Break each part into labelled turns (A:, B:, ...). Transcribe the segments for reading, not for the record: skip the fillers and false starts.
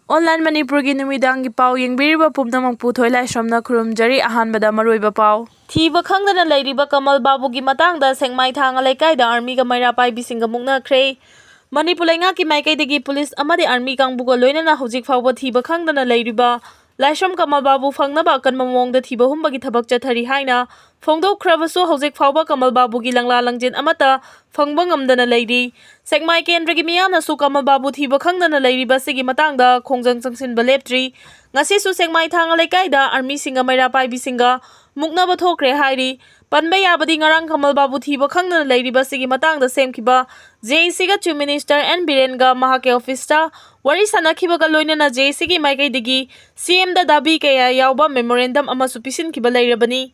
A: Online Manipuri numidangi pau yengbiriba pumnamang puthoi laisramna khurumjari ahanbada maroiba pau. Thiba khangdana leiriba Kamalbabu gi matangda sengmai thanga leikaida army ga maira paibisinga muknakre. Manipuri ki maikaidagi police amadi army kangbuga loinana hojik fawba thiba khangdana leiriba Laisram Kamalbabu fangnaba akanba mawongda thiba humbagi thabak chathari haina phongdokkhrabasu hojik fawba Kamalbabu gi langla langjin amata fangba ngamdana leiri. Sekmai kendragi miyamnasu Kamalbabu thiba khangdana leiriba sigi matangda khongjang changsinba leptri. Ngasisu sekmai thanga leikaida army singa maira paibisinga muknaba thokre hairi. Panba yabadi ngarang Kamalbabu thiba khangdana leiriba sigi matangda semkhiba JC ga Chief Minister N Biren ga mahake office ta wari sanakhiba ga loinana JC gi maikaidagi CM da dabi kaya yawba memorandum ama supisin kiba leirabani.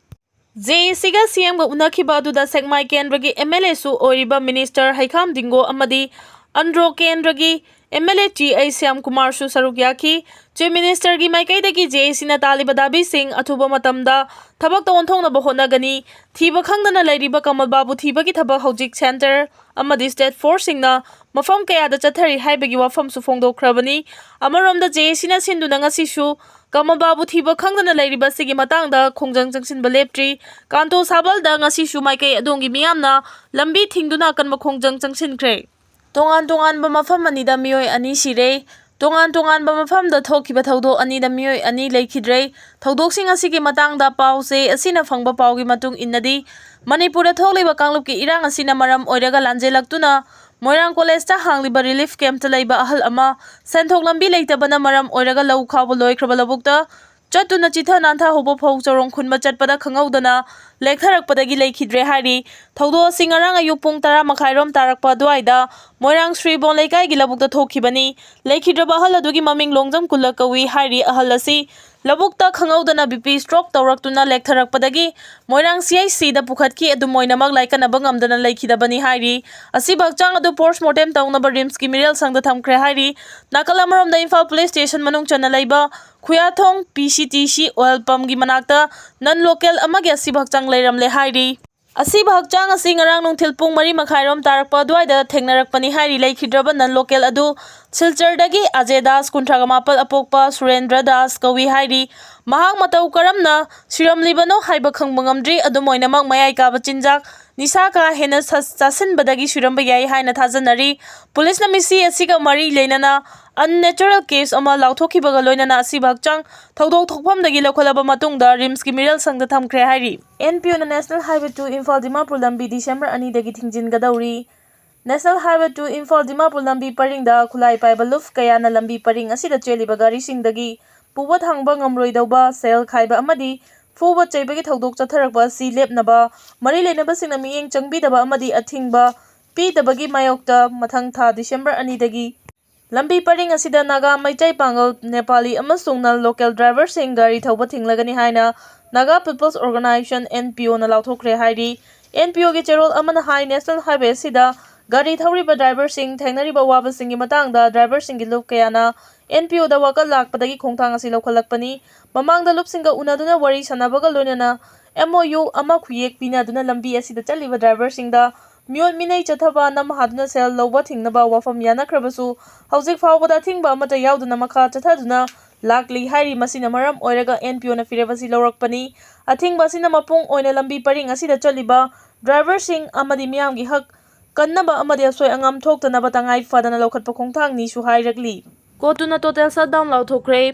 A: JC ga CM ga unakhiba aduda sekmai kendragi MLA su oiriba Minister Haikam Dingo amadi Andro kendragi MLA T.A. Syam Kumar su saruk yaki. Chief Minister gi maikaidagi JC na taliba dabi sing athuba matamda thabak tawonthognaba honagani. Thiba khangdana leiriba Kamalbabu thiba gi thabak hojik center amadi state force singna mafam kayada chathari haibagi wafam su phongdokhrabani. Amaromda JC na sinduna ngasisu Kamalbabu thiba khangdana leiriba sigi matangda khongjang changsinba leptri. Kanto sabalda ngasisu maikai adongi miyamna lambi thingduna kanma khongjang changsinkhre. Tongan ba mafam anida Meeoi ani Sire. Tongan ba mafam da thokiba thawdok anida Meeoi ani leikidre. Thawdoksing asigi matangda pause asina fangba paugi matung innadi Manipur thokliba kanglupki irang asina maram oiraga lanjelaktuna Moirang College ta hangliba relief camp ta leiba ahal ama senthok lambi leitabana maram oiraga lau khawba loikraba labukta Chatuna chitha nantha hobo phau chorong khunba chatpada khangaudana lektharakpadagi leikidre hari thawdo singarang ayuk pung 10 makhairom tarakpa duaida Moirang Sribon leikai gi labukta thokhibani leikidraba ahal adugi maming longjam kulakawi hari ahal asi labukta khangaudana BP stroke tawraktuna lektharakpadagi Moirang CIC da pukhatki adu moinamak laikanaba ngamdana leikidabani hari asibak chang adu postmortem tawnaba rims ki miral sangda thamkhre hari nakalamorom da Imphal police station manung chana leiba Hwjik2 PCTC oil pump gi manakta non local amagi asibak chang leiramle hari Asibak chang asi ngarang nungthil pung 3 makhairom tarakpa duaida thengnarakpani hari leikidraba non local adu Silchardagi Ajay Das Kuntragamapal apokpa Surendra Das kawi hari mahak matau karamna siramlibano haiba khangbangamdri adu moinamak mayai kaba chinjak nisa ka hena chasinbadagi suramba yai haina thajanari police na misi asiga mari leinana unnatural case ama lauthokibaga loinana asibak chang thodok thokphamdagi lokholaba matungda rims ki miral sangda thamkhre hari NPO na National Highway 2 Imphal Dimapur lambi December 2 dagi thingjingadauri National Highway 2 Imphal Dimapur lambi paringda khulai paiba luf kaya na lambi paring asida cheliba gari singdagi puwa thangba ngamroidauba sel khaiba amadi fuwa chaibagi thodok chatharakba si lepnaba mari leinaba singna miyeng changbidaba amadi athingba pidabagi mayokta mathang tha December 2 dagi lambi paring asida Naga Meitei Pangal Nepali amasung na local driver sing gari thauba thinglagani haina Naga People's Organization NPO na lauthokre hairi NPO gi cherol amana hai National Highway sida gari thawriba driver sing thengnariba waba singi matangda driver singi lup kayana NPO da wakal lakpadagi khongthang asi lokhalakpani mamangda lup singa unaduna wari sanabaga loinana MOU ama khuyek pinaduna lambi asida chaliba driver singda Meeoi minei chathaba nam haduna sel loba thingnaba wafam yanakhrabasu hawjik fawbada thingba amata yauduna makha chathaduna lakli hairi masina maram oiraga NPO na firebasi lorakpani athingba sina mapung oina lambi paring asida chaliba driver sing amadi miyam gi hak kannaba amadi asoi angam thoktanaba tangai fadana lokhatpa khongthang ni su hairakli kotuna total shutdown lauthokre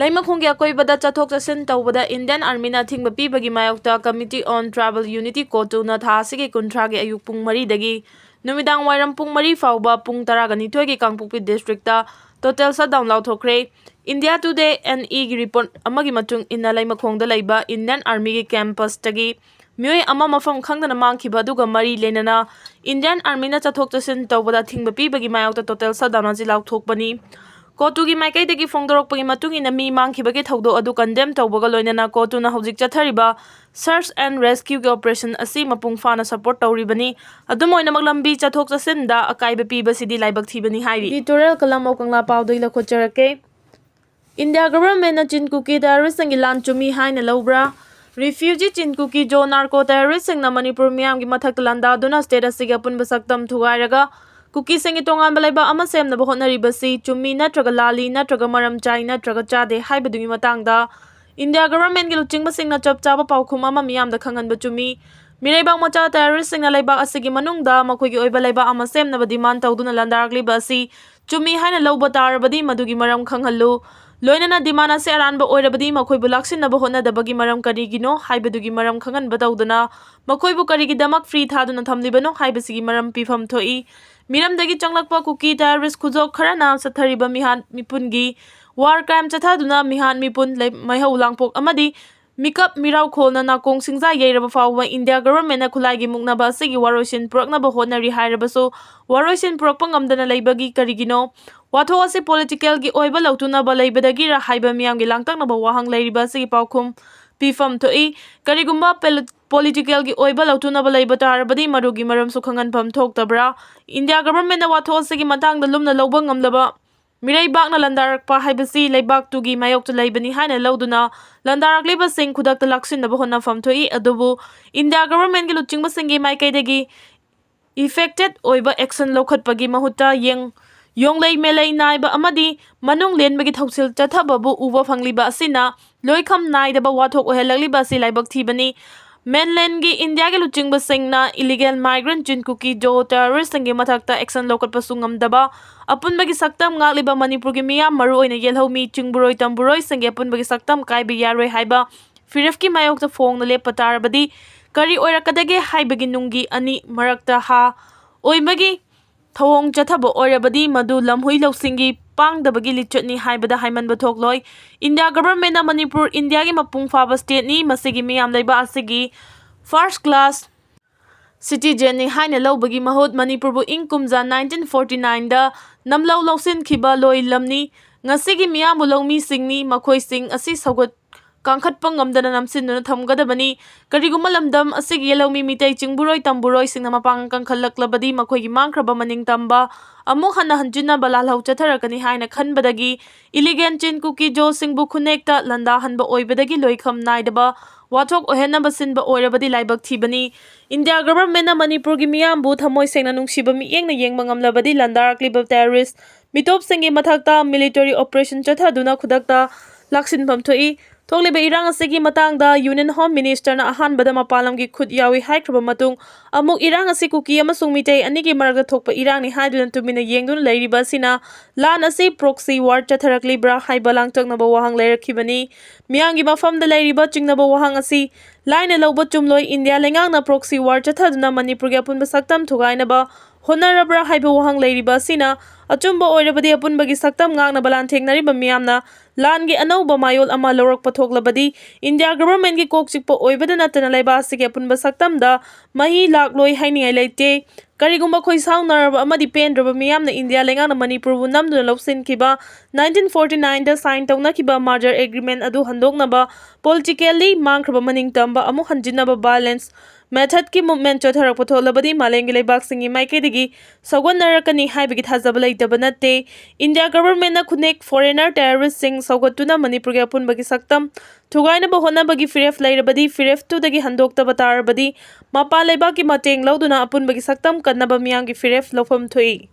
A: Laimakhonggi akoibada chathok chasin tawbada Indian Army na thingba pibagi mayokta Committee on Tribal Unity kotuna tha asigi kuntragi ayuk pung 3 dagi numidang wairam pung 3 fawba pung 12 gi Kangpokpi district ta total shutdown lauthokre India Today NE gi report amagi matung inna Laimakhongda leiba Indian Army gi campus tagi Meeoi ama mafam khangdana mangkhiba duga mari lenana Indian Army na chathok chasin tawbada thingba pibagi mayokta total shutdown ji lauthokpani Kotugi maikaidagi phongdorokpagi matung ina mi mangkhibagi thawdo adu condemn tawbaga loinana kotuna hawjik chathariba search and rescue gi operation asi mapung fana support tawribani adumoina lambi chathok chasinda akaiba pibasidi laibak thibani hairi editorial kalam okangla pawdoi lakhocherake India government na chin kuki terrorist sangi lan chumi haina lobra refugee chin kuki jo narco terrorist singna Manipur miyam gi mathak landa duna state asiga punba saktam thugairaga ꯀꯨꯀꯤꯁꯤꯡꯒꯤ ꯇꯣꯉꯥꯟꯕ ꯂꯩꯕꯥꯛ ꯑꯃ ꯁꯦꯝꯅꯕ ꯍꯣꯠꯅꯔꯤꯕꯁꯤ ꯆꯨꯝꯃꯤ ꯅꯠꯇ꯭ꯔꯒ ꯂꯥꯜꯂꯤ ꯅꯠꯇ꯭ꯔꯒ ꯃꯔꯝ ꯆꯥꯏ ꯅꯠꯇ꯭ꯔꯒ ꯆꯥꯗꯦ ꯍꯥꯏꯕꯗꯨꯒꯤ ꯃꯇꯥꯡꯗ ꯏꯟꯗꯤꯌꯥ ꯒꯚꯔꯟꯃꯦꯟꯠꯀꯤ ꯂꯨꯆꯤꯡꯕꯁꯤꯡꯅ ꯆꯞ ꯆꯥꯕ ꯄꯥꯎꯈꯨꯝ ꯑꯃ ꯃꯤꯌꯥꯝꯗ ꯈꯪꯍꯟꯕ ꯆꯨꯝꯃꯤ꯫ ꯃꯤꯔꯩꯕꯥꯛ ꯃꯆꯥ ꯇꯦꯔꯣꯔꯤꯁꯁꯤꯡꯅ ꯂꯩꯕꯥꯛ ꯑꯁꯤꯒꯤ ꯃꯅꯨꯡꯗ ꯃꯈꯣꯏꯒꯤ ꯑꯣꯏꯕ ꯂꯩꯕꯥꯛ ꯑꯃ ꯁꯦꯝꯅꯕ ꯗꯤꯃꯥꯟꯗ ꯇꯧꯗꯨꯅ ꯂꯥꯟꯗꯥꯔꯛꯂꯤꯕ ꯑꯁꯤ ꯆꯨꯝꯃꯤ ꯍꯥꯏꯅ ꯂꯧꯕ ꯇꯥꯔꯕꯗꯤ ꯃꯗꯨꯒꯤ ꯃꯔꯝ ꯈꯪꯍꯜꯂꯨ꯫ ꯂꯣꯏꯅꯅ ꯗꯤꯃꯥꯟꯗ ꯑꯁꯤ ꯑꯔꯥꯟꯕ ꯑꯣꯏꯔꯕꯗꯤ ꯃꯈꯣꯏꯕꯨ ꯂꯥꯛꯁꯤꯟꯅꯕ ꯍꯣꯠꯅꯗꯕꯒꯤ ꯃꯔꯝ ꯀꯔꯤꯒꯤꯅꯣ ꯍꯥꯏꯕꯗꯨꯒꯤ ꯃꯔꯝ ꯈꯪꯍꯟꯕ ꯇꯧꯗꯨꯅ ꯃꯈꯣꯏꯕꯨ ꯀꯔꯤꯒꯤꯗꯃꯛ ꯐ꯭ꯔꯤ ꯊꯥꯗꯨꯅ ꯊꯝꯂꯤꯕꯅꯣ ꯍꯥꯏꯕꯁꯤꯒꯤ ꯃꯔꯝ ꯄꯤꯐꯝ ꯊꯣꯛꯏ꯫ ꯃꯤꯔꯝꯗꯒꯤ ꯆꯪꯂꯛꯄ ꯀꯨꯀꯤ ꯇꯦꯔꯣꯔꯤꯁ ꯈꯨꯖꯣꯛ ꯈꯔꯅ ꯆꯠꯊꯔꯤꯕ ꯃꯤꯍꯥꯠ ꯃꯤꯄꯨꯟꯒꯤ ꯋꯥꯔ ꯀ꯭ꯔꯥꯏꯝ ꯆꯠꯊꯗꯨꯅ ꯃꯤꯍꯥꯠ ꯃꯤꯄꯨꯟ ꯃꯩꯍꯧ ꯂꯥꯡꯄꯣꯛ ꯑꯃꯗꯤ ꯃꯤꯀꯞ ꯃꯤꯔꯥꯎꯈꯣꯜꯅ ꯅꯥꯀꯣꯡ ꯁꯤꯡꯖꯥ ꯌꯩꯔꯕ ꯐꯥꯎꯕ ꯏꯟꯗꯤꯌꯥ ꯒꯚꯔꯟꯃꯦꯟꯠꯅ ꯈꯨꯠꯂꯥꯏꯒꯤ ꯃꯨꯛꯅꯕ ꯑꯁꯤꯒꯤ ꯋꯥꯔꯣꯏꯁꯤꯟ ꯄꯨꯔꯛꯅꯕ ꯍꯣꯠꯅꯔꯤ ꯍꯥꯏꯔꯕꯁꯨ ꯋꯥꯔꯣꯏꯁꯤꯟ ꯄꯨꯔꯛꯄ ꯉꯝꯗꯅ ꯂꯩꯕꯒꯤ ꯀꯔꯤꯒꯤꯅꯣ? ꯋꯥꯊꯣꯛ ꯑꯁꯤ ꯄꯣꯂꯤꯇꯤꯀꯦꯜꯒꯤ ꯑꯣꯏꯕ ꯂꯧꯇꯨꯅꯕ ꯂꯩꯕꯗꯒꯤꯔ ꯍꯥꯏꯕ ꯃꯤꯌꯥꯝꯒꯤ ꯂꯥꯡꯇꯛꯅꯕ ꯋꯥꯍꯪ ꯂꯩꯔꯤꯕ ꯑꯁꯤꯒꯤ ꯄꯥꯎꯈꯨꯝ ꯄꯤꯐꯝ ꯊꯣꯛꯏ꯫ ꯀꯔꯤꯒꯨꯝꯕ ꯄꯣꯂꯤꯇꯤꯀꯦꯜꯒꯤ ꯑꯣꯏꯕ ꯂꯧꯇꯨꯅꯕ ꯂꯩꯕ ꯇꯥꯔꯕꯗꯤ ꯃꯗꯨꯒꯤ ꯃꯔꯝꯁꯨ ꯈꯪꯍꯟꯐꯝ ꯊꯣꯛꯇꯕ꯭ꯔꯥ? ꯏꯟꯗꯤꯌꯥ ꯒꯚꯔꯟꯃꯦꯟꯠꯅ ꯋꯥꯊꯣꯛ ꯑꯁꯤꯒꯤ ꯃꯇꯥꯡꯗ ꯂꯨꯝꯅ ꯂꯧꯕ ꯉꯝꯂꯕ ꯃꯤꯔꯩꯕꯥꯛꯅ ꯂꯥꯟꯗꯥꯔꯛꯄ ꯍꯥꯏꯕꯁꯤ ꯂꯩꯕꯥꯛꯇꯨꯒꯤ ꯃꯥꯌꯣꯛꯇ ꯂꯩꯕꯅꯤ ꯍꯥꯏꯅ ꯂꯧꯗꯨꯅ ꯂꯥꯟꯗꯥꯔꯛꯂꯤꯕꯁꯤꯡ ꯈꯨꯗꯛꯇ ꯂꯥꯛꯁꯤꯟꯅꯕ ꯍꯣꯠꯅꯐꯝ ꯊꯣꯛꯏ꯫ ꯑꯗꯨꯕꯨ ꯏꯟꯗꯤꯌꯥ ꯒꯚꯔꯟꯃꯦꯟꯠꯀꯤ ꯂꯨꯆꯤꯡꯕꯁꯤꯡꯒꯤ ꯃꯥꯏꯀꯩꯗꯒꯤ ꯏꯐꯦꯛꯇꯦꯗ ꯑꯣꯏꯕ ꯑꯦꯛꯁꯟ ꯂꯧꯈꯠꯄꯒꯤ ꯃꯍꯨꯠꯇ ꯌꯣꯡꯂꯩ ꯃꯦꯂꯩ ꯅꯥꯏꯕ ꯑꯃꯗꯤ ꯃꯅꯨꯡ ꯂꯦꯟꯕꯒꯤ ꯊꯧꯁꯤꯜ ꯆꯠꯊꯕꯕꯨ ꯎꯕ ꯐꯪꯂꯤꯕ ꯑꯁꯤꯅ ꯂꯣꯏꯈꯝ ꯅꯥꯏꯗꯕ ꯋꯥꯊꯣꯛ ꯑꯣꯏꯍꯜꯂꯛꯂꯤꯕ ꯑꯁꯤ ꯂꯥꯏꯕꯛ ꯊꯤꯕꯅꯤ꯫ ꯃꯦꯟꯂꯦꯟꯒꯤ ꯏꯟꯗꯤꯌꯥꯒꯤ ꯂꯨꯆꯤꯡꯕꯁꯤꯡꯅ ꯏꯂꯤꯒꯦꯜ ꯃꯥꯏꯒ꯭ꯔꯦꯟꯠ ꯆꯤꯟ ꯀꯨꯀꯤ ꯖꯣ ꯇꯦꯔꯣꯔꯤꯁꯁꯤꯡꯒꯤ ꯃꯊꯛꯇ ꯑꯦꯛꯁꯟ ꯂꯧꯈꯠꯄꯁꯨ ꯉꯝꯗꯕ ꯑꯄꯨꯟꯕꯒꯤ ꯁꯛꯇꯝ ꯉꯥꯛꯂꯤꯕ ꯃꯅꯤꯄꯨꯔꯒꯤ ꯃꯤꯌꯥꯝ ꯃꯔꯨꯑꯣꯏꯅ ꯌꯦꯜꯍꯧꯃꯤ ꯆꯤꯡꯕꯨꯔꯣꯏ ꯇꯝꯕꯨꯔꯣꯏꯁꯤꯡꯒꯤ ꯑꯄꯨꯟꯕꯒꯤ ꯁꯛꯇꯝ ꯀꯥꯏꯕ ꯌꯥꯔꯣꯏ ꯍꯥꯏꯕ ꯐꯤꯔꯦꯞꯀꯤ ꯃꯥꯌꯣꯛꯇ ꯐꯣꯡꯅ ꯂꯦꯞꯄ ꯇꯥꯔꯕꯗꯤ ꯀꯔꯤ ꯑꯣꯏꯔꯛꯀꯗꯒꯦ ꯍꯥꯏꯕꯒꯤ ꯅꯨꯡꯒꯤ ꯑꯅꯤ ꯃꯔꯛꯇ ꯑꯣꯏꯕꯒꯤ ꯊꯧꯑꯣꯡ ꯆꯠꯊꯕ ꯑꯣꯏꯔꯕꯗꯤ ꯃꯗꯨ ꯂꯝꯍꯨꯏ ꯂꯧꯁꯤꯡꯒꯤ ꯄꯥꯡꯗꯕꯒꯤ ꯂꯤꯆꯠꯅꯤ ꯍꯥꯏꯕꯗ ꯍꯥꯏꯃꯟꯕ ꯊꯣꯛꯂꯣꯏ꯫ ꯏꯟꯗꯤꯌꯥ ꯒꯚꯔꯟꯃꯦꯟꯠꯅ ꯃꯅꯤꯄꯨꯔ ꯏꯟꯗꯤꯌꯥꯒꯤ ꯃꯄꯨꯡ ꯐꯥꯕ ꯁ꯭ꯇꯦꯠꯅꯤ, ꯃꯁꯤꯒꯤ ꯃꯤꯌꯥꯝ ꯂꯩꯕꯥꯛ ꯑꯁꯤꯒꯤ ꯐꯥꯔꯁꯠ ꯀ꯭ꯂꯥꯁ ꯁꯤꯇꯤꯖꯦꯟꯅꯤ ꯍꯥꯏꯅ ꯂꯧꯕꯒꯤ ꯃꯍꯨꯠ ꯃꯅꯤꯄꯨꯔꯕꯨ ꯏꯪ ꯀꯨꯝꯖꯥ 1949ꯗ ꯅꯝꯂꯧ ꯂꯧꯁꯤꯟꯈꯤꯕ ꯂꯣꯏꯂꯝꯅꯤ꯫ ꯉꯁꯤꯒꯤ ꯃꯤꯌꯥꯝꯕꯨ ꯂꯧꯃꯤꯁꯤꯡꯅꯤ, ꯃꯈꯣꯏꯁꯤꯡ ꯑꯁꯤ ꯁꯧꯒꯠ ꯀꯥꯡꯈꯠꯄ ꯉꯝꯗꯅ ꯅꯝꯁꯤꯟꯗꯨꯅ ꯊꯝꯒꯗꯕꯅꯤ꯫ ꯀꯔꯤꯒꯨꯝꯕ ꯂꯝꯗꯝ ꯑꯁꯤꯒꯤ ꯌꯦꯜꯍꯧꯃꯤ ꯃꯤꯇꯩ ꯆꯤꯡꯕꯨꯔꯣꯏ ꯇꯝꯕꯨꯔꯣꯏꯁꯤꯡꯅ ꯃꯄꯥꯡꯒꯜ ꯀꯟꯈꯠꯂꯛꯂꯕꯗꯤ ꯃꯈꯣꯏꯒꯤ ꯃꯥꯡꯈ꯭ꯔꯕ ꯃꯅꯤꯡꯇꯝꯕ ꯑꯃꯨꯛ ꯍꯟꯅ ꯍꯟꯖꯤꯟꯅꯕ ꯂꯥꯜꯍꯧ ꯆꯠꯊꯔꯛꯀꯅꯤ ꯍꯥꯏꯅ ꯈꯟꯕꯗꯒꯤ ꯏꯂꯤꯒꯦꯟ ꯆꯤꯟ ꯀꯨꯀꯤ ꯖꯣꯁꯤꯡꯕꯨ ꯈꯨꯟꯅꯦꯛꯇ ꯂꯥꯟꯗꯥꯍꯟꯕ ꯑꯣꯏꯕꯗꯒꯤ ꯂꯣꯏꯈꯝ ꯅꯥꯏꯗꯕ ꯋꯥꯊꯣꯛ ꯑꯣꯏꯍꯟꯅꯕ ꯁꯤꯟꯕ ꯑꯣꯏꯔꯕꯗꯤ ꯂꯥꯏꯕꯛ ꯊꯤꯕꯅꯤ꯫ ꯏꯟꯗꯤꯌꯥ ꯒꯚꯔꯟꯃꯦꯟꯠꯅ ꯃꯅꯤꯄꯨꯔꯒꯤ ꯃꯤꯌꯥꯝꯕꯨ ꯊꯃꯣꯏ ꯁꯦꯡꯅ ꯅꯨꯡꯁꯤꯕ ꯃꯤꯠꯌꯦꯡꯅ ꯌꯦꯡꯕ ꯉꯝꯂꯕꯗꯤ ꯂꯥꯟꯗꯥꯔꯛꯂꯤꯕ ꯇꯦꯔꯣꯔꯤꯁꯠ ꯃꯤꯇꯣꯞꯁꯤꯡꯒꯤ ꯃꯊꯛꯇ ꯃꯤꯂꯤꯇꯔꯤ ꯑꯣꯄꯔꯦꯁꯟ ꯆꯠꯊꯗꯨꯅ ꯈꯨꯗꯛꯇ ꯂꯥꯛꯁꯤꯟꯐꯝ ꯊꯣꯛꯏ꯫ ꯊꯣꯛꯂꯤꯕ ꯏꯔꯥꯡ ꯑꯁꯤꯒꯤ ꯃꯇꯥꯡꯗ ꯌꯨꯅꯤꯌꯟ ꯍꯣꯝ ꯃꯤꯅꯤꯁꯇꯔꯅ ꯑꯍꯥꯟꯕꯗ ꯃꯄꯥꯟ ꯂꯝꯒꯤ ꯈꯨꯠ ꯌꯥꯎꯏ ꯍꯥꯏꯈ꯭ꯔꯕ ꯃꯇꯨꯡ ꯑꯃꯨꯛ ꯏꯔꯥꯡ ꯑꯁꯤ ꯀꯨꯀꯤ ꯑꯃꯁꯨꯡ ꯃꯤꯇꯩ ꯑꯅꯤꯒꯤ ꯃꯔꯛꯇ ꯊꯣꯛꯄ ꯏꯔꯥꯡꯅꯤ ꯍꯥꯏꯗꯨꯅ ꯇꯨꯃꯤꯟꯅ ꯌꯦꯡꯗꯨꯅ ꯂꯩꯔꯤꯕ ꯑꯁꯤꯅ ꯂꯥꯟ ꯑꯁꯤ ꯄ꯭ꯔꯣꯛꯁꯤ ꯋꯥꯔ ꯆꯠꯊꯔꯛꯂꯤꯕ꯭ꯔꯥ ꯍꯥꯏꯕ ꯂꯥꯡꯇꯛꯅꯕ ꯋꯥꯍꯪ ꯂꯩꯔꯛꯈꯤꯕꯅꯤ꯫ ꯃꯤꯌꯥꯝꯒꯤ ꯃꯐꯝꯗ ꯂꯩꯔꯤꯕ ꯆꯤꯡꯅꯕ ꯋꯥꯍꯪ ꯑꯁꯤ ꯂꯥꯏꯅ ꯂꯧꯕ ꯆꯨꯝꯂꯣꯏ꯫ ꯏꯟꯗꯤꯌꯥ ꯂꯩꯉꯥꯛꯅ ꯄ꯭ꯔꯣꯛꯁꯤ ꯋꯥꯔ ꯆꯠꯊꯗꯨꯅ ꯃꯅꯤꯄꯨꯔꯒꯤ ꯑꯄꯨꯟꯕ ꯁꯛꯇꯝ ꯊꯨꯒꯥꯏꯅꯕ ꯍꯣꯠꯅꯔꯕ꯭ꯔꯥ ꯍꯥꯏꯕ ꯋꯥꯍꯪ ꯂꯩꯔꯤꯕ ꯑꯁꯤꯅ ꯑꯆꯨꯝꯕ ꯑꯣꯏꯔꯕꯗꯤ ꯑꯄꯨꯟꯕꯒꯤ ꯁꯛꯇꯝ ꯉꯥꯛꯅꯕ ꯂꯥꯟꯊꯦꯡꯅꯔꯤꯕ ꯃꯤꯌꯥꯝꯅ ꯂꯥꯟꯒꯤ ꯑꯅꯧꯕ ꯃꯌꯣꯜ ꯑꯃ ꯂꯧꯔꯛꯄ ꯊꯣꯛꯂꯕꯗꯤ ꯏꯟꯗꯤꯌꯥ ꯒꯚꯔꯟꯃꯦꯟꯠꯀꯤ ꯀꯣꯛ ꯆꯤꯛꯄ ꯑꯣꯏꯕꯗ ꯅꯠꯇꯅ ꯂꯩꯕꯥꯛ ꯑꯁꯤꯒꯤ ꯑꯄꯨꯟꯕ ꯁꯛꯇꯝꯗ ꯃꯍꯤ ꯂꯥꯛꯂꯣꯏ ꯍꯥꯏꯅꯤꯡꯉꯥꯏ ꯂꯩꯇꯦ꯫ ꯀꯔꯤꯒꯨꯝꯕ ꯈꯣꯏꯁꯥꯎꯅꯔꯕ ꯑꯃꯗꯤ ꯄꯦꯟꯗ꯭ꯔꯕ ꯃꯤꯌꯥꯝꯅ ꯏꯟꯗꯤꯌꯥ ꯂꯩꯉꯥꯛꯅ ꯃꯅꯤꯄꯨꯔꯕꯨ ꯅꯝꯗꯨꯅ ꯂꯧꯁꯤꯟꯈꯤꯕ 1949ꯗ ꯁꯥꯏꯟ ꯇꯧꯅꯈꯤꯕ ꯃꯥꯔꯖꯔ ꯑꯦꯒ꯭ꯔꯤꯃꯦꯟꯠ ꯑꯗꯨ ꯍꯟꯗꯣꯛꯅꯕ ꯄꯣꯂꯤꯇꯤꯀꯦꯜꯂꯤ ꯃꯥꯡꯈ꯭ꯔꯕ ꯃꯅꯤꯡꯇꯝꯕ ꯑꯃꯨꯛ ꯍꯟꯖꯤꯟꯅꯕ ꯚꯥꯏꯂꯦꯟꯁ ꯃꯦꯊꯗꯀꯤ ꯃꯨꯚꯃꯦꯟꯠ ꯆꯠꯊꯔꯛꯄ ꯊꯣꯛꯂꯕꯗꯤ ꯃꯥꯂꯦꯝꯒꯤ ꯂꯩꯕꯥꯛꯁꯤꯡꯒꯤ ꯃꯥꯏꯀꯩꯗꯒꯤ ꯁꯧꯒꯠꯅꯔꯛꯀꯅꯤ ꯍꯥꯏꯕꯒꯤ ꯊꯥꯖꯕ ꯂꯩꯇꯕ ꯅꯠꯇꯦ꯫ ꯏꯟꯗꯤꯌꯥ ꯒꯚꯔꯟꯃꯦꯟꯠꯅ ꯈꯨꯟꯅꯦꯛ ꯐꯣꯔꯦꯅꯔ ꯇꯦꯔꯣꯔꯤꯁꯠꯁꯤꯡ ꯁꯧꯒꯠꯇꯨꯅ ꯃꯅꯤꯄꯨꯔꯒꯤ ꯑꯄꯨꯟꯕꯒꯤ ꯁꯛꯇꯝ ꯊꯨꯒꯥꯏꯅꯕ ꯍꯣꯠꯅꯕꯒꯤ ꯐꯤꯔꯦꯞ ꯂꯩꯔꯕꯗꯤ ꯐꯤꯔꯦꯞꯇꯨꯗꯒꯤ ꯍꯟꯗꯣꯛꯇꯕ ꯇꯥꯔꯕꯗꯤ ꯃꯄꯥꯟ ꯂꯩꯕꯥꯛꯀꯤ ꯃꯇꯦꯡ ꯂꯧꯗꯨꯅ ꯑꯄꯨꯟꯕꯒꯤ ꯁꯛꯇꯝ ꯀꯟꯅꯕ ꯃꯤꯌꯥꯝꯒꯤ ꯐꯤꯔꯦꯞ ꯂꯧꯐꯝ ꯊꯣꯛꯏ꯫